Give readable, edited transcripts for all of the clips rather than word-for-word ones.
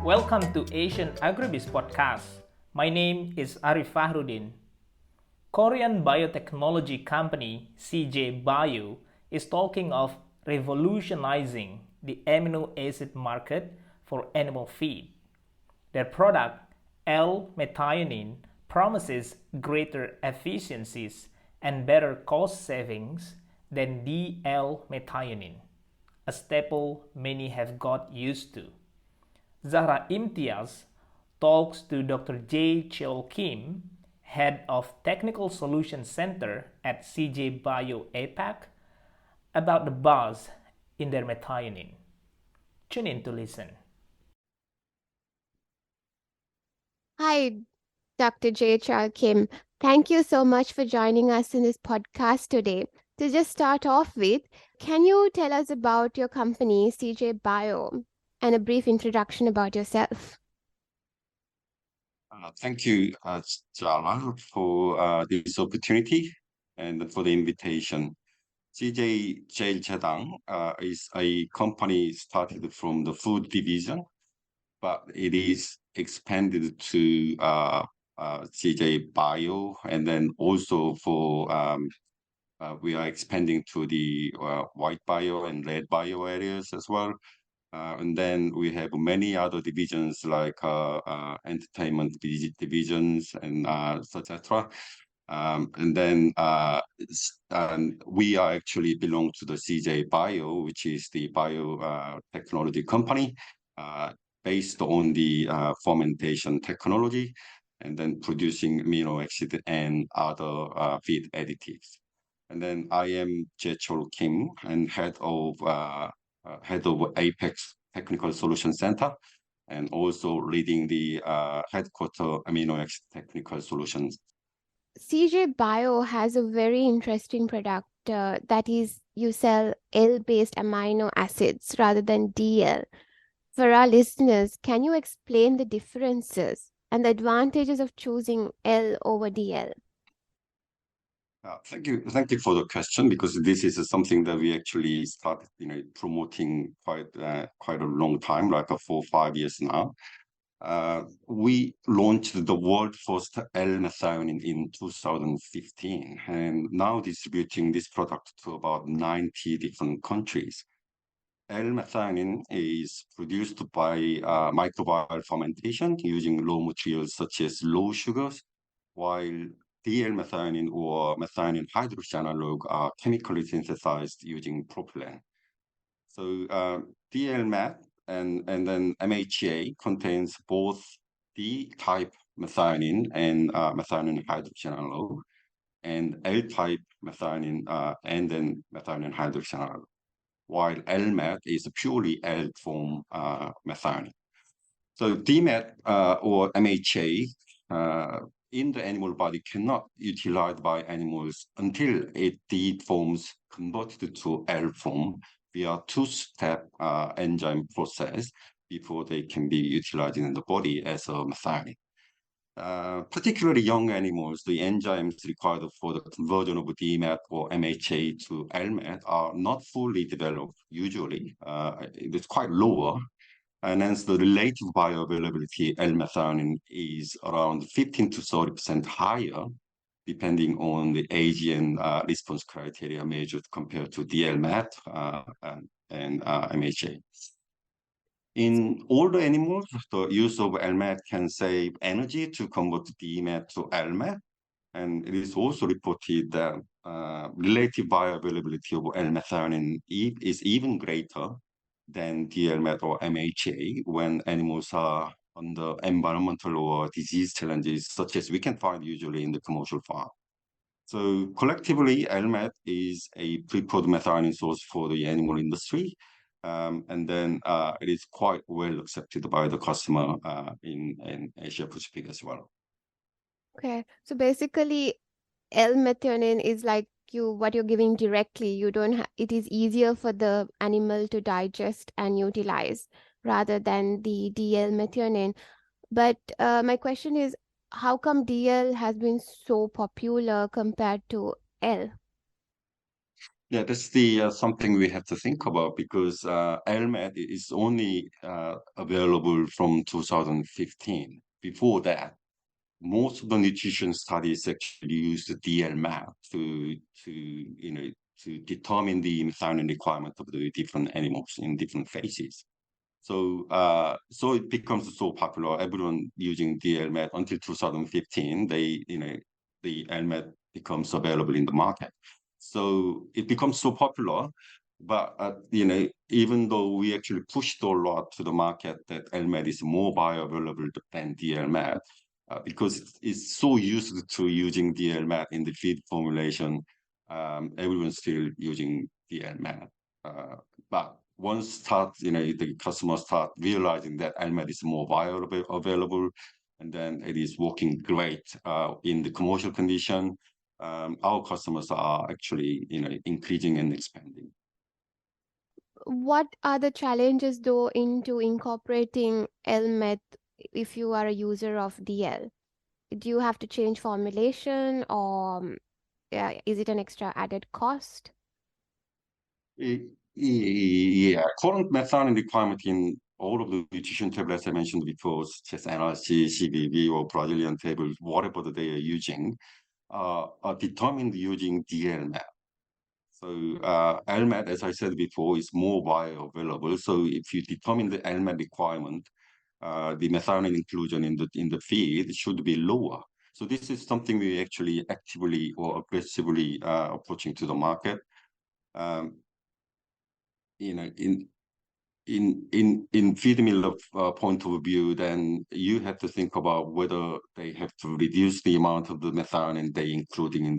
Welcome to Asian Agribiz podcast. My name is Arif Fahrudin. Korean biotechnology company CJ Bio is talking of revolutionizing the amino acid market for animal feed. Their product, L Methionine, promises greater efficiencies and better cost savings than DL Methionine, a staple many have got used to. Zahra Imtiaz talks to Dr. Cheol Kim, Head of Technical Solutions Center at CJ Bio APAC, about the buzz in their methionine. Tune in to listen. Hi, Dr. Cheol Kim. Thank you so much for joining us in this podcast today. To just start off with, can you tell us about your company, CJ Bio, and a brief introduction about yourself? Thank you, Jala, for this opportunity and for the invitation. CJ Cheol is a company started from the food division, but it is expanded to CJ Bio, and then also we are expanding to the white bio and red bio areas as well. And then we have many other divisions like entertainment divisions and etc. And we are actually belong to the CJ Bio, which is the bio technology company based on the fermentation technology, and then producing amino acid and other feed additives. And then I am Cheol Kim, and head of Apex Technical Solution Center, and also leading the headquarter amino acid technical solutions. CJ Bio has a very interesting product that is you sell L-based amino acids rather than DL. For our listeners, can you explain the differences and the advantages of choosing L over DL? Thank you for the question, because this is something that we actually started, promoting quite a long time, like 4 or 5 years now. We launched the world first L Methionine in 2015, and now distributing this product to about 90 different countries. L Methionine is produced by microbial fermentation using raw materials such as low sugars, while DL methionine or methionine hydroxy analog are chemically synthesized using propylene. So DL meth and then MHA contains both D-type methionine and methionine hydroxy analog, and L-type methionine and then methionine hydroxy analog, while L-meth is purely L-form methionine. So DMET or MHA in the animal body cannot utilized by animals until it D forms converted to L form via two-step enzyme process before they can be utilized in the body as a methionine. Particularly young animals, the enzymes required for the conversion of DMET or MHA to LMET are not fully developed usually. It's quite lower, and hence the relative bioavailability L methionine is around 15 to 30% higher, depending on the age and response criteria measured compared to DL-MAT and MHA. In older animals, the use of LMAT can save energy to convert DMAT to LMAT, and it is also reported that relative bioavailability of L-methionine is even greater than DL-MAT or MHA when animals are under environmental or disease challenges, such as we can find usually in the commercial farm. So collectively, LMAT is a preferred methionine source for the animal industry. And then it is quite well accepted by the customer in Asia Pacific as well. Okay, so basically, L-methionine is like what you're giving directly. You don't. It is easier for the animal to digest and utilize rather than the DL-methionine. But my question is, how come DL has been so popular compared to L? Yeah, that's the something we have to think about because LMAT is only available from 2015. Before that, most of the nutrition studies actually use the DL map to determine the methionine requirement of the different animals in different phases. So it becomes so popular. Everyone using the LMAT until 2015. The LMAT becomes available in the market. So it becomes so popular. But even though we actually pushed a lot to the market that LMAT is more bioavailable than DLMAT, because it's so used to using DLMAT in the feed formulation, everyone's still using DLMAT. But once the customers start realizing that LMAT is more bioavailable, and then it is working great in the commercial condition, our customers are actually increasing and expanding. What are the challenges though into incorporating LMET if you are a user of DL? Do you have to change formulation, or is it an extra added cost? Yeah, current methionine requirement in all of the nutrition tablets I mentioned before, such as NRC, CBV, or Brazilian tables, whatever that they are using, are determined using DLMAT. So LMAT, as I said before, is more bioavailable. So if you determine the LMAT requirement, the methionine inclusion in the feed should be lower. So this is something we actually actively or aggressively approaching to the market. In feed mill point of view, then you have to think about whether they have to reduce the amount of the methionine they including in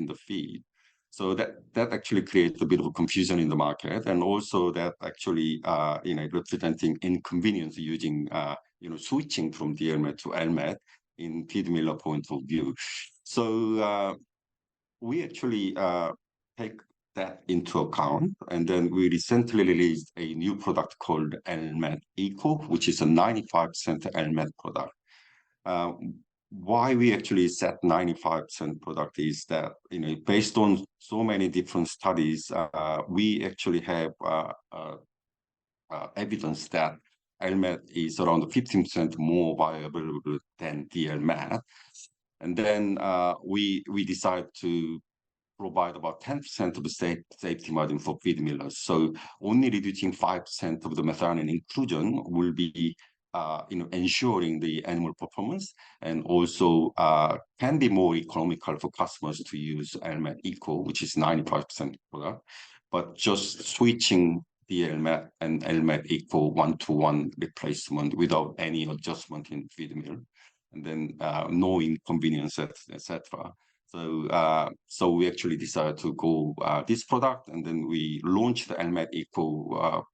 the feed. So that actually creates a bit of a confusion in the market, and also that actually representing inconvenience using switching from DLMAT to LMAT in feed mill point of view. So we actually take that into account, and then we recently released a new product called L Eco, which is a 95% L product. Why we actually set 95% product is that based on so many different studies, we actually have evidence that LMAT is around 15% more bioavailable than DLMAT. And then we decide to provide about 10% of the safety margin for feed millers. So only reducing 5% of the methionine inclusion will be ensuring the animal performance, and also can be more economical for customers to use LMAT Eco, which is 95% product. But just switching the LMAT and LMAT Eco one-to-one replacement without any adjustment in feed mill, and then no inconvenience, etc. So we actually decided to go this product, and then we launched the LMAT Eco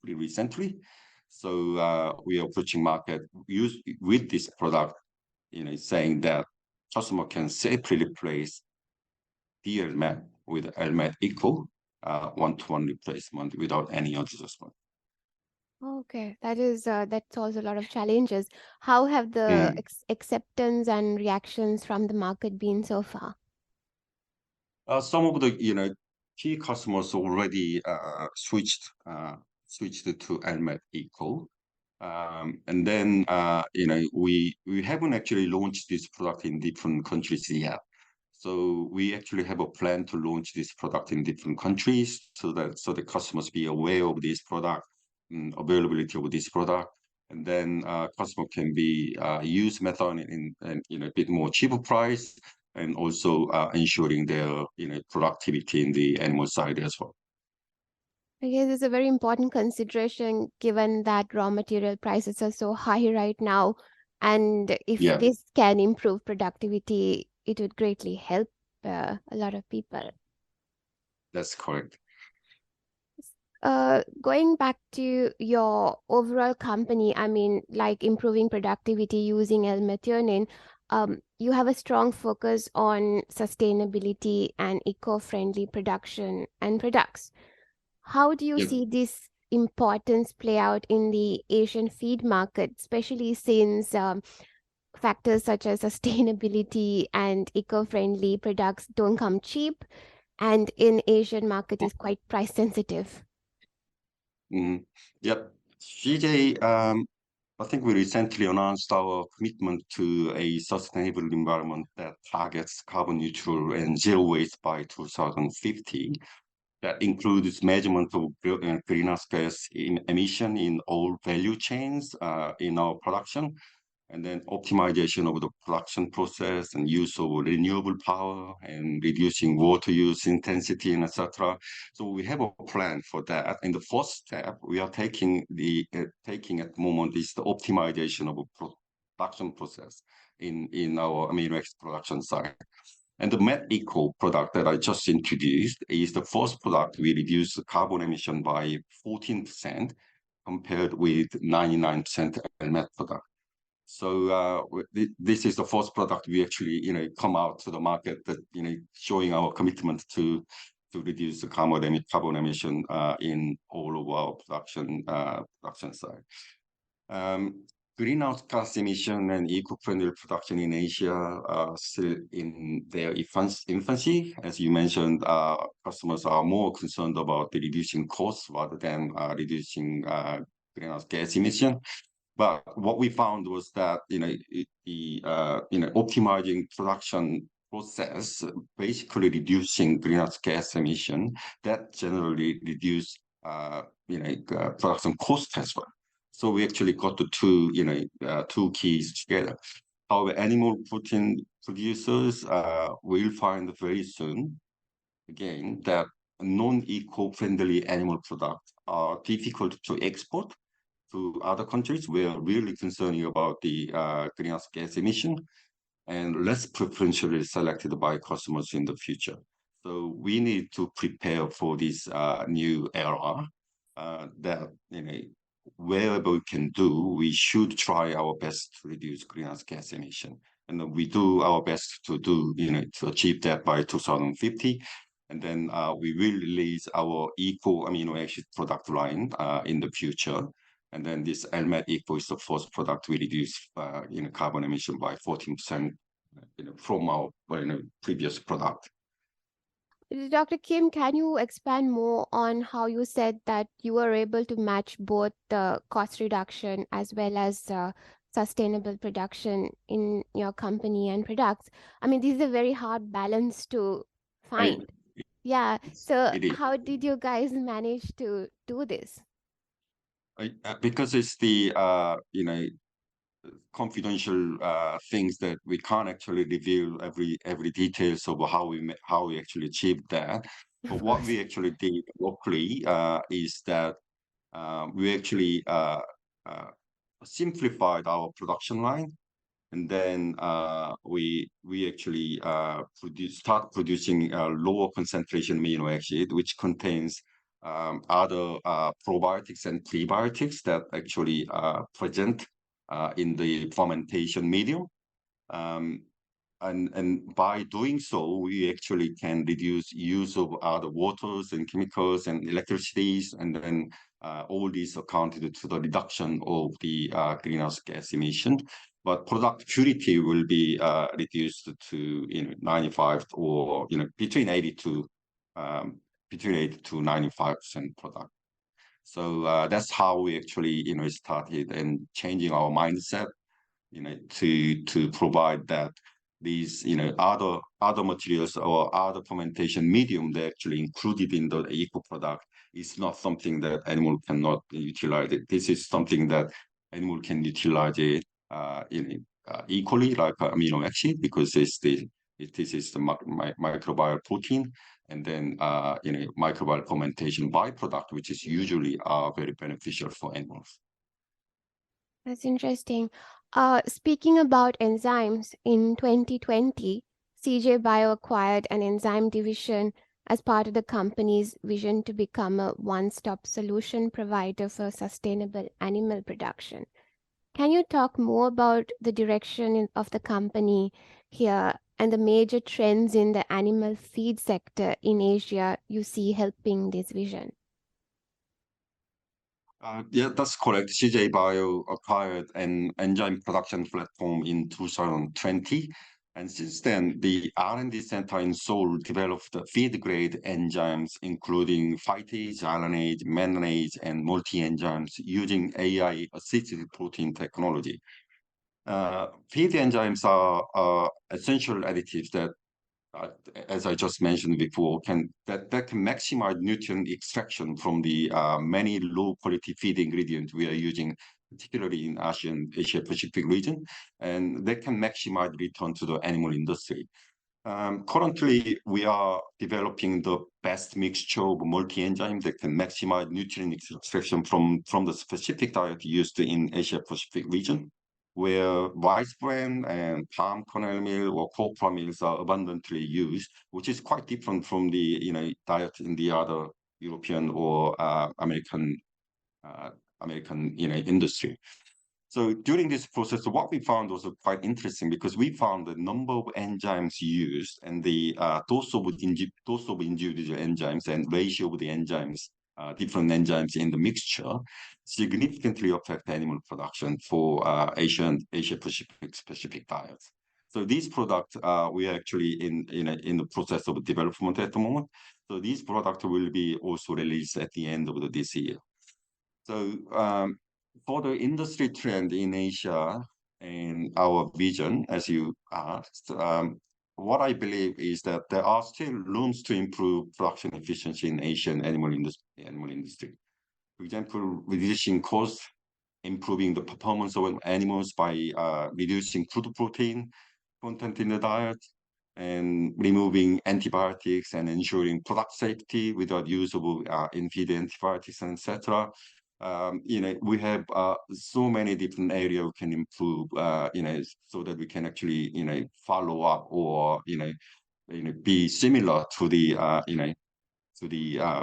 pretty recently. So we are approaching market with this product, saying that customer can safely replace the LMAT with LMAT Eco one-to-one replacement without any adjustment. Okay, that solves a lot of challenges. How have the acceptance and reactions from the market been so far? Some of the key customers already switched to LMAT Eco, and then we haven't actually launched this product in different countries yet. So we actually have a plan to launch this product in different countries so the customers be aware of this product, availability of this product, and then customer can be use methionine in a bit more cheaper price, and also ensuring their productivity in the animal side as well. I guess it's a very important consideration given that raw material prices are so high right now, and if this can improve productivity, it would greatly help a lot of people. That's correct. Going back to your overall company, I mean, like improving productivity using L Methionine, you have a strong focus on sustainability and eco-friendly production and products. How do you see this importance play out in the Asian feed market, especially since factors such as sustainability and eco-friendly products don't come cheap, and in Asian market is quite price sensitive. Yep. CJ, I think we recently announced our commitment to a sustainable environment that targets carbon neutral and zero waste by 2050. That includes measurement of greenhouse gas emission in all value chains in our production, and then optimization of the production process and use of renewable power and reducing water use intensity and etc. So we have a plan for that. And the first step we are taking at the moment is the optimization of a production process in our amino acid production site. And the MET-Eco product that I just introduced is the first product we reduce carbon emission by 14% compared with 99% MET product. So this is the first product we actually, come out to the market that, showing our commitment to reduce the carbon emission in all of our production side. Greenhouse gas emission and eco-friendly production in Asia are still in their infancy. As you mentioned, customers are more concerned about the reducing costs rather than reducing greenhouse gas emission. But what we found was that optimizing production process, basically reducing greenhouse gas emission, that generally reduce production cost as well. So we actually got the two keys together. Our animal protein producers will find very soon, again, that non-eco-friendly animal products are difficult to export to other countries. We are really concerned about the greenhouse gas emission and less preferentially selected by customers in the future. So we need to prepare for this new era that wherever we can do, we should try our best to reduce greenhouse gas emission. And we do our best to to achieve that by 2050. And then we will release our eco amino acid product line in the future. And then this L Methionine is the first product we reduce carbon emission by 14% from our previous product. Dr. Kim, can you expand more on how you said that you were able to match both the cost reduction as well as sustainable production in your company and products? I mean, this is a very hard balance to find. Yeah. So how did you guys manage to do this? Because it's the confidential things that we can't actually reveal every details of how we actually achieved that. But what we actually did locally is that we actually simplified our production line, and then we actually start producing lower concentration amino acid, which contains other probiotics and prebiotics that actually present in the fermentation medium. And by doing so, we actually can reduce use of other waters and chemicals and electricities, and then all these accounted to the reduction of the greenhouse gas emission. But product purity will be reduced to 95 or between 80 to 95% product. So that's how we actually started and changing our mindset to provide that these other materials or other fermentation medium that actually included in the eco product is not something that animal cannot utilize it. This is something that animal can utilize it equally, like amino acid, because this is the microbial protein, and then microbial fermentation byproduct, which is usually very beneficial for animals. That's interesting. Speaking about enzymes, in 2020, CJ Bio acquired an enzyme division as part of the company's vision to become a one-stop solution provider for sustainable animal production. Can you talk more about the direction of the company here and the major trends in the animal feed sector in Asia you see helping this vision? Yeah, that's correct. CJ Bio acquired an enzyme production platform in 2020 And since then, the R&D center in Seoul developed feed-grade enzymes, including phytase, alanase, manganase, and multi-enzymes using AI-assisted protein technology. Feed enzymes are essential additives that, as I just mentioned before, can maximize nutrient extraction from the many low-quality feed ingredients we are using, particularly in Asia Pacific region, and they can maximize return to the animal industry. Currently, we are developing the best mixture of multi-enzymes that can maximize nutrient extraction from the specific diet used in Asia Pacific region, where rice bran and palm kernel meal or copra meals are abundantly used, which is quite different from the diet in the other European or American industry. So during this process, what we found was quite interesting, because we found the number of enzymes used and the dose of individual enzymes and ratio of the enzymes, different enzymes in the mixture, significantly affect animal production for Asia Pacific specific diets. So these products, we are actually in the process of development at the moment. So these products will be also released at the end of this year. So for the industry trend in Asia and our vision, as you asked, what I believe is that there are still rooms to improve production efficiency in Asian animal industry. For example, reducing costs, improving the performance of animals by reducing food protein content in the diet, and removing antibiotics and ensuring product safety without use of in-feed antibiotics, etc. We have so many different areas we can improve, so that we can actually, follow up or, be similar to the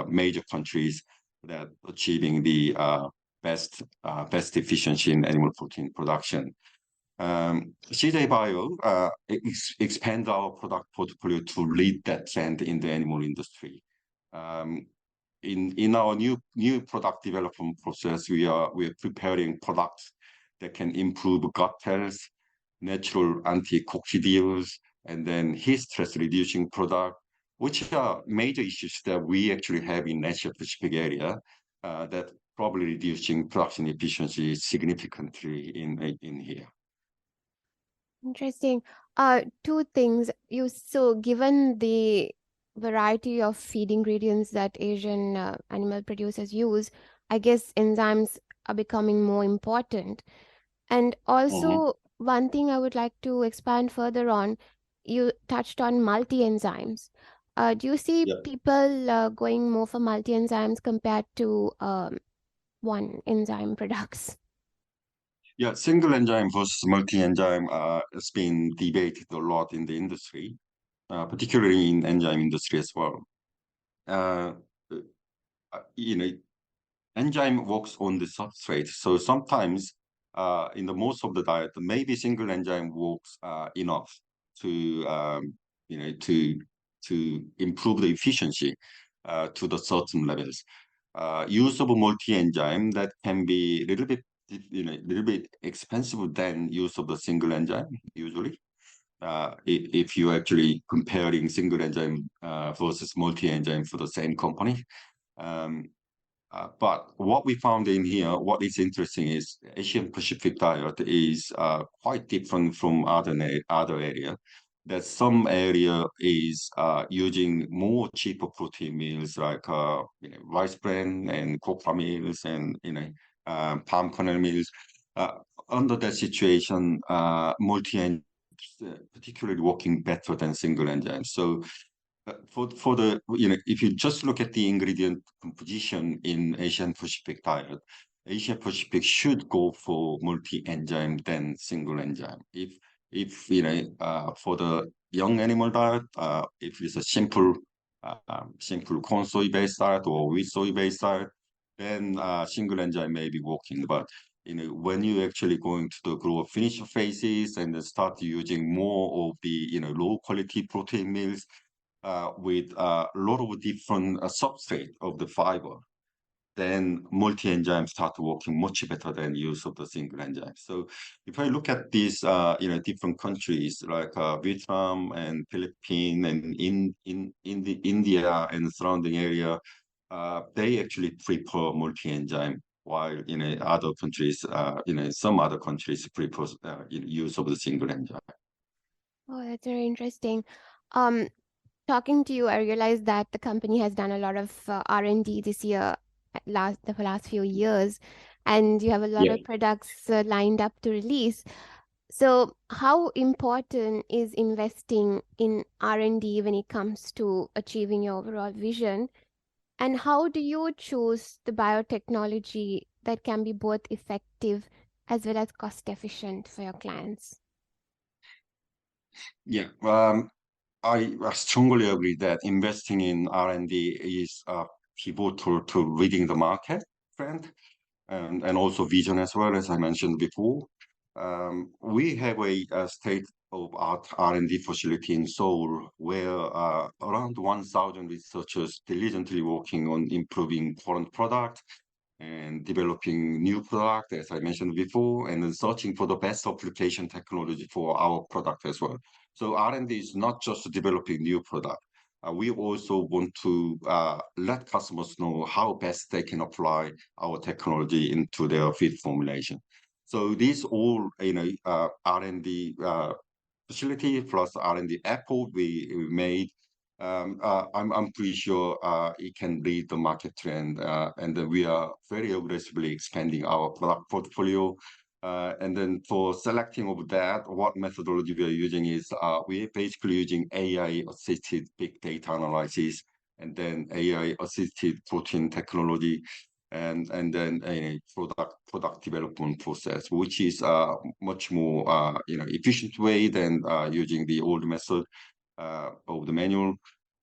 major countries that achieving the best efficiency in animal protein production. CJ Bio expand our product portfolio to lead that trend in the animal industry. In our new product development process, we are preparing products that can improve gut health, natural anticoccidials, and then heat stress reducing product, which are major issues that we actually have in Asia Pacific area, that probably reducing production efficiency significantly in here. Interesting. Two things. So given the variety of feed ingredients that Asian animal producers use, I guess enzymes are becoming more important. And also, one thing I would like to expand further on, you touched on multi-enzymes. Do you see Yeah. people going more for multi-enzymes compared to one enzyme products? Yeah, single enzyme versus multi-enzyme has been debated a lot in the industry, particularly in enzyme industry as well. Uh, you know, enzyme works on the substrate, so sometimes in the most of the diet, maybe single enzyme works enough to to improve the efficiency to the certain levels. Use of a multi-enzyme that can be a little bit expensive than use of the single enzyme usually. If you're actually comparing single enzyme versus multi-enzyme for the same company. But what we found in here, what is interesting is Asian Pacific diet is quite different from other area. That some area is using more cheaper protein meals like rice bran and copra meals and palm kernel meals. Under that situation, multi-enzymes particularly working better than single enzymes. So for the if you just look at the ingredient composition in Asian Pacific diet, Asia Pacific should go for multi-enzyme than single enzyme. If for the young animal diet, if it's a simple corn soy based diet or wheat soy based diet, then single enzyme may be working. But when you actually going to the grower finisher phases and then start using more of the low quality protein meals with a lot of different substrate of the fiber, then multi-enzyme start working much better than use of the single enzyme. So if I look at these, different countries like Vietnam and Philippines and in the India and the surrounding area, they actually prefer multi-enzyme, while other countries, some other countries prefer use of the single enzyme. Oh, that's very interesting. Um, Talking to you, I realized that the company has done a lot of R&D this year, the last few years, and you have a lot Yeah. of products lined up to release. So, how important is investing in R&D when it comes to achieving your overall vision? And how do you choose the biotechnology that can be both effective as well as cost efficient for your clients? Yeah. I strongly agree that investing in R&D is pivotal to reading the market trend and also vision as well, as I mentioned before. We have a state-of-art R&D facility in Seoul where around 1,000 researchers diligently working on improving current product and developing new product, as I mentioned before, and then searching for the best application technology for our product as well. So R&D is not just developing new product. We also want to let customers know how best they can apply our technology into their feed formulation. So these all, R&D facility plus R&D effort we made. I'm pretty sure it can read the market trend, and then we are very aggressively expanding our product portfolio. And then for selecting of that, what methodology we are using is we're basically using AI-assisted big data analysis, and then AI-assisted protein technology, and then a product development process, which is much more efficient way than using the old method of the manual.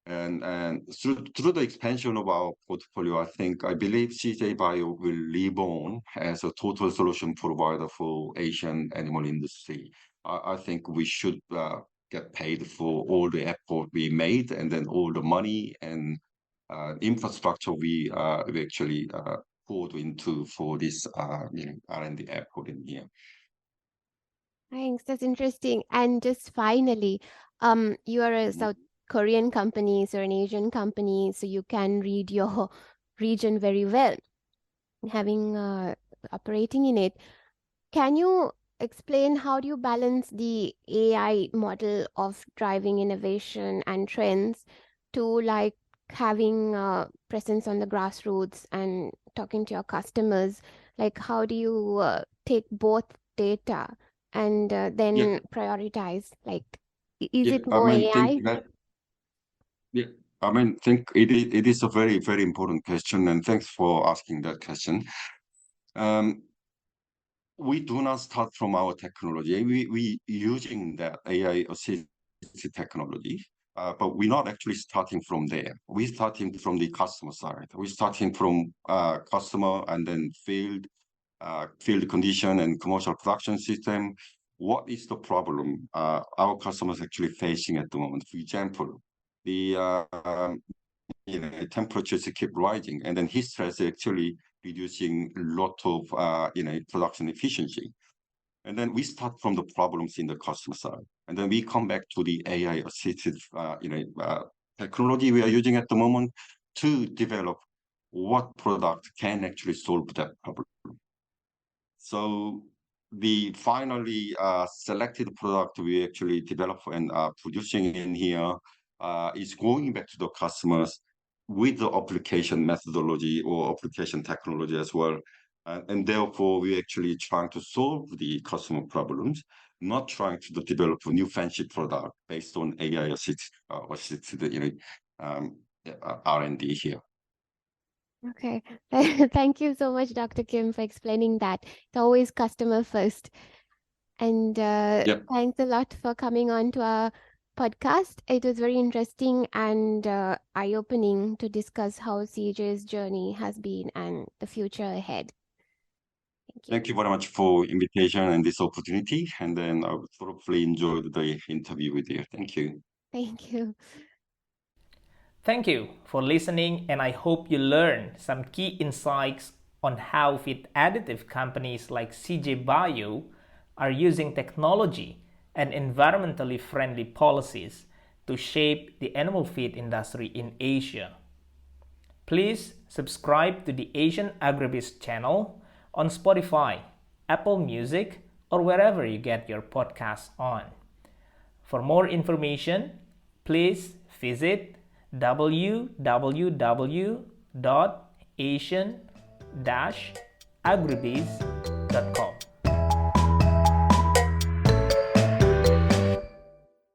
And through the expansion of our portfolio, I believe CJ Bio will live on as a total solution provider for Asian animal industry. I think we should get paid for all the effort we made, and then all the money and infrastructure we actually poured into for this R&D effort in here. Thanks, that's interesting. And just finally, you are a South Korean company, so an Asian company, so you can read your region very well, having operating in it. Can you explain how do you balance the AI model of driving innovation and trends to like having presence on the grassroots and talking to your customers? Like, how do you take both data and Yeah, then prioritize? Like, is yeah. it more AI? Yeah, think it is a very, very important question, and thanks for asking that question. Um, we do not start from our technology. We using that AI assisted technology, but we're not actually starting from there. We're starting from the customer side. We're starting from customer and then field condition and commercial production system. What is the problem our customers actually facing at the moment? For example, the temperatures keep rising, and then heat stress actually reducing a lot of production efficiency. And then we start from the problems in the customer side, and then we come back to the AI assisted technology we are using at the moment to develop what product can actually solve that problem. So the finally selected product we actually develop and are producing in here is going back to the customers with the application methodology or application technology as well. And therefore, we're actually trying to solve the customer problems, not trying to develop a new fancy product based on AI assisted R&D here. Okay. Thank you so much, Dr. Kim, for explaining that. It's always customer first. And Yep. thanks a lot for coming on to our podcast. It was very interesting and eye-opening to discuss how CJ's journey has been and the future ahead. Thank you. Thank you very much for invitation and this opportunity. And then I thoroughly enjoyed the interview with you. Thank you. Thank you. Thank you for listening, and I hope you learned some key insights on how feed additive companies like CJ Bio are using technology and environmentally friendly policies to shape the animal feed industry in Asia. Please subscribe to the Asian Agribiz channel on Spotify, Apple Music, or wherever you get your podcasts on. For more information, please visit www.asian-agribiz.com.